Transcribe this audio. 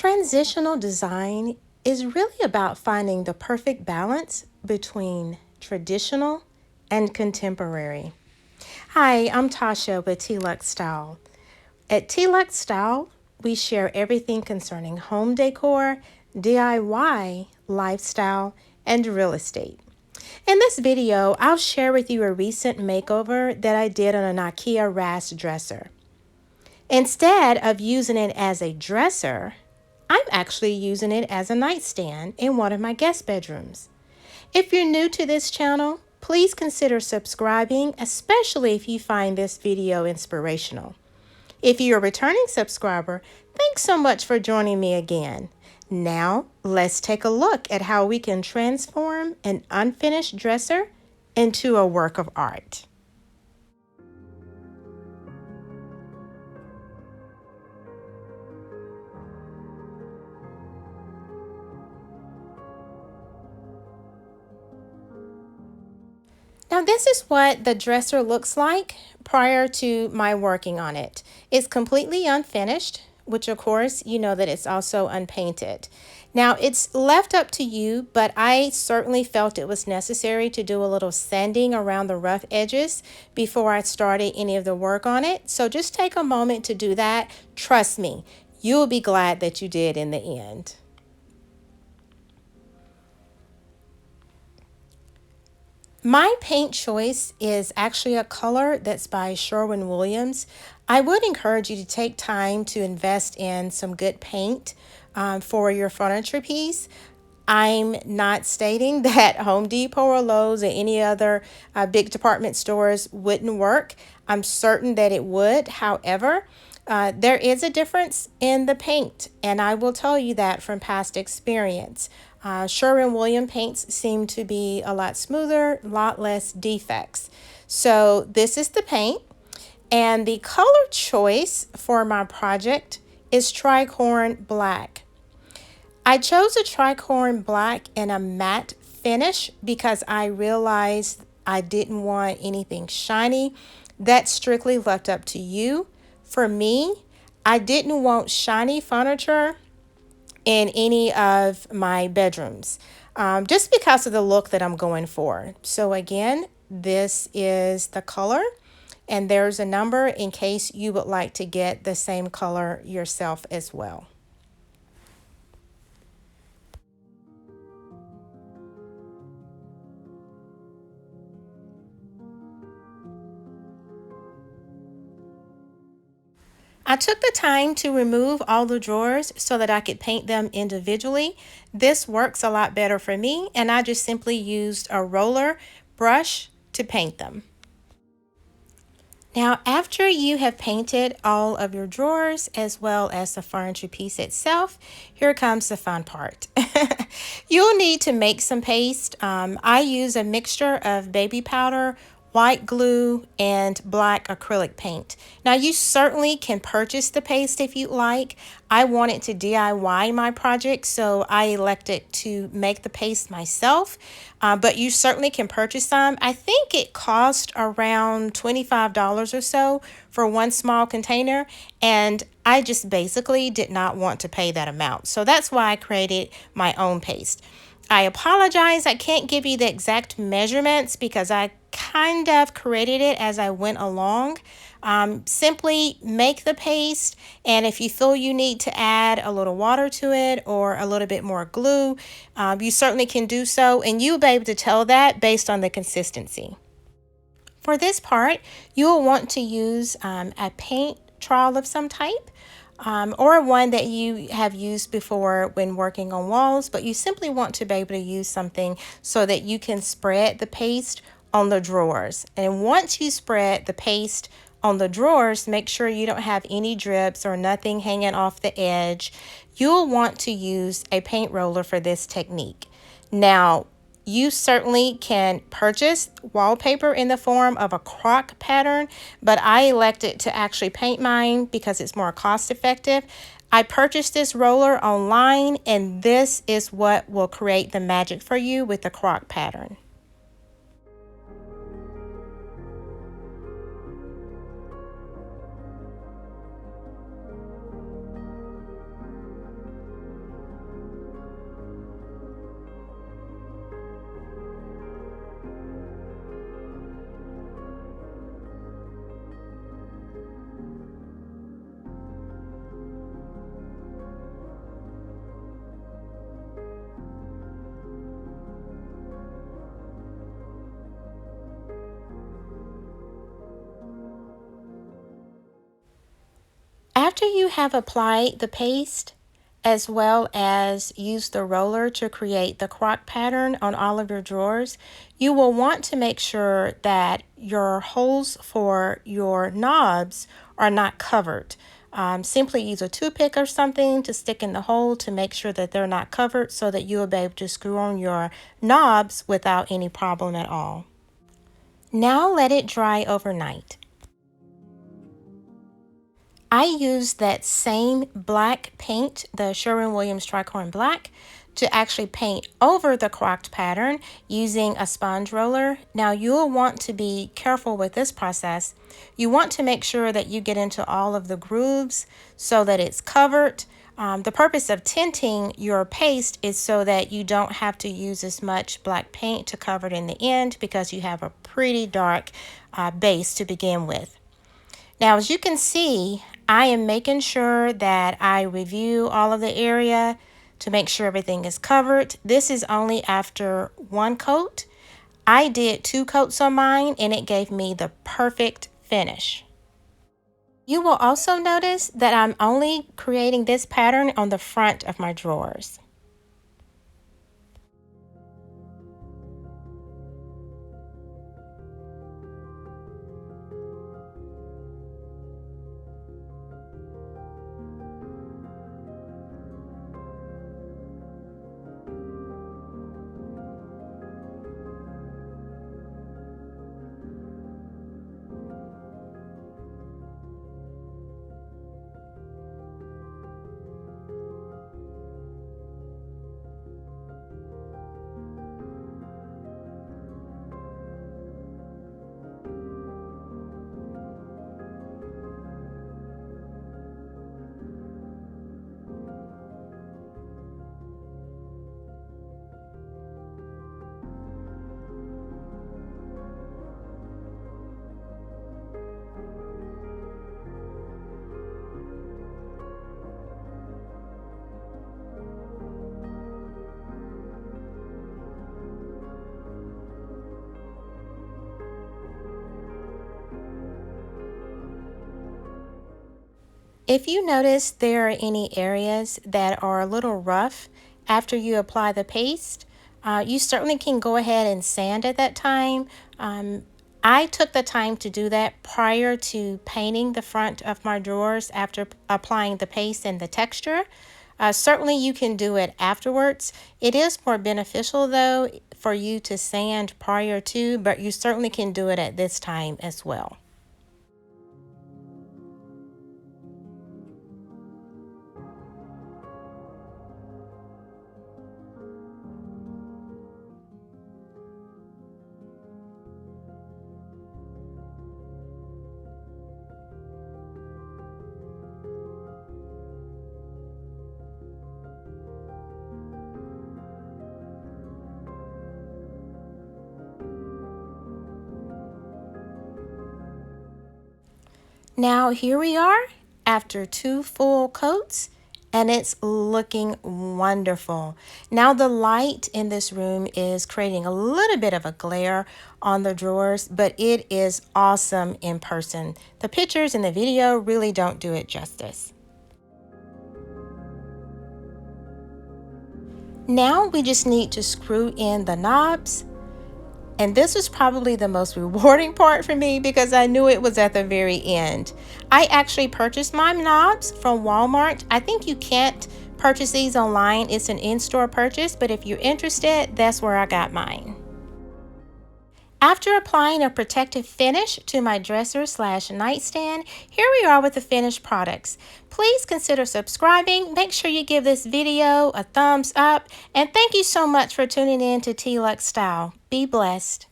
Transitional design is really about finding the perfect balance between traditional and contemporary. Hi, I'm Tasha with T-Lux Style. At T-Lux Style, we share everything concerning home decor, DIY, lifestyle, and real estate. In this video, I'll share with you a recent makeover that I did on an Ikea Rast dresser. Instead of using it as a dresser, I'm actually using it as a nightstand in one of my guest bedrooms. If you're new to this channel, please consider subscribing, especially if you find this video inspirational. If you're a returning subscriber, thanks so much for joining me again. Now, let's take a look at how we can transform an unfinished dresser into a work of art. Now this is what the dresser looks like prior to my working on it. It's completely unfinished, which of course you know that it's also unpainted. Now it's left up to you, but I certainly felt it was necessary to do a little sanding around the rough edges before I started any of the work on it. So just take a moment to do that. Trust me, you'll be glad that you did in the end. My paint choice is actually a color that's by Sherwin-Williams. I would encourage you to take time to invest in some good paint for your furniture piece. I'm not stating that Home Depot or Lowe's or any other big department stores wouldn't work. I'm certain that it would. However, there is a difference in the paint, and I will tell you that from past experience. Sherwin-Williams paints seem to be a lot smoother, a lot less defects. So this is the paint, and the color choice for my project is tricorn black. I chose a tricorn black in a matte finish because I realized I didn't want anything shiny. That's strictly left up to you. For me, I didn't want shiny furniture in any of my bedrooms, just because of the look that I'm going for. So again, this is the color, and there's a number in case you would like to get the same color yourself as well. I took the time to remove all the drawers so that I could paint them individually. This works a lot better for me, and I just simply used a roller brush to paint them. Now, after you have painted all of your drawers as well as the furniture piece itself, here comes the fun part. You'll need to make some paste. I use a mixture of baby powder, white glue, and black acrylic paint. Now you certainly can purchase the paste if you like. I wanted to DIY my project, so I elected to make the paste myself, but you certainly can purchase some. I think it cost around $25 or so for one small container, and I just basically did not want to pay that amount. So that's why I created my own paste. I apologize, I can't give you the exact measurements because I kind of created it as I went along. Simply make the paste, and if you feel you need to add a little water to it or a little bit more glue, you certainly can do so, and you'll be able to tell that based on the consistency. For this part, you'll want to use a paint trowel of some type. Or one that you have used before when working on walls, but you simply want to be able to use something so that you can spread the paste on the drawers. And once you spread the paste on the drawers, make sure you don't have any drips or nothing hanging off the edge. You'll want to use a paint roller for this technique. Now, you certainly can purchase wallpaper in the form of a crock pattern, but I elected to actually paint mine because it's more cost effective. I purchased this roller online, and this is what will create the magic for you with the crock pattern. After you have applied the paste, as well as use the roller to create the crock pattern on all of your drawers, you will want to make sure that your holes for your knobs are not covered. Simply use a toothpick or something to stick in the hole to make sure that they're not covered so that you will be able to screw on your knobs without any problem at all. Now let it dry overnight. I used that same black paint, the Sherwin-Williams Tricorn Black, to actually paint over the crocked pattern using a sponge roller. Now you'll want to be careful with this process. You want to make sure that you get into all of the grooves so that it's covered. The purpose of tinting your paste is so that you don't have to use as much black paint to cover it in the end because you have a pretty dark base to begin with. Now, as you can see, I am making sure that I review all of the area to make sure everything is covered. This is only after one coat. I did 2 coats on mine and it gave me the perfect finish. You will also notice that I'm only creating this pattern on the front of my drawers. If you notice there are any areas that are a little rough after you apply the paste, you certainly can go ahead and sand at that time. I took the time to do that prior to painting the front of my drawers after applying the paste and the texture. Certainly you can do it afterwards. It is more beneficial though for you to sand prior to, but you certainly can do it at this time as well. Now here we are after 2 full coats and it's looking wonderful. Now the light in this room is creating a little bit of a glare on the drawers, but it is awesome in person. The pictures in the video really don't do it justice. Now we just need to screw in the knobs. And this was probably the most rewarding part for me because I knew it was at the very end. I actually purchased my knobs from Walmart. I think you can't purchase these online. It's an in-store purchase, but if you're interested, that's where I got mine. After applying a protective finish to my dresser/nightstand, here we are with the finished products. Please consider subscribing. Make sure you give this video a thumbs up. And thank you so much for tuning in to T-Lux Style. Be blessed.